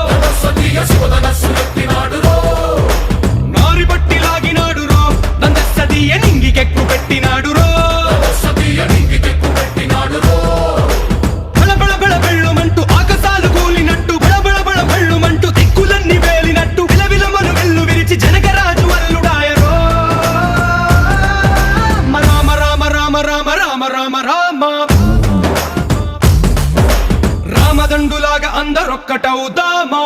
ధనస్వతీయ శివధనస్సు ఎత్తినాడురో నారి బట్టి లాగినాడురో దందస్సదీయ నింగికెక్కు పెట్టినాడురో బళబళ బళ బెళ్ళుమంటూ ఆకాశాలు కూలినట్టు బళబళ బళ బెళ్ళుమంటూ దిక్కులన్నీ వేలినట్టు విలవిలమను వెల్లు విరిచి జనకరాజు అల్లుడాయరో రామ రామ రామ రామ రామ రామ రామ రామదండులాగా అందరొక్కటవుదామా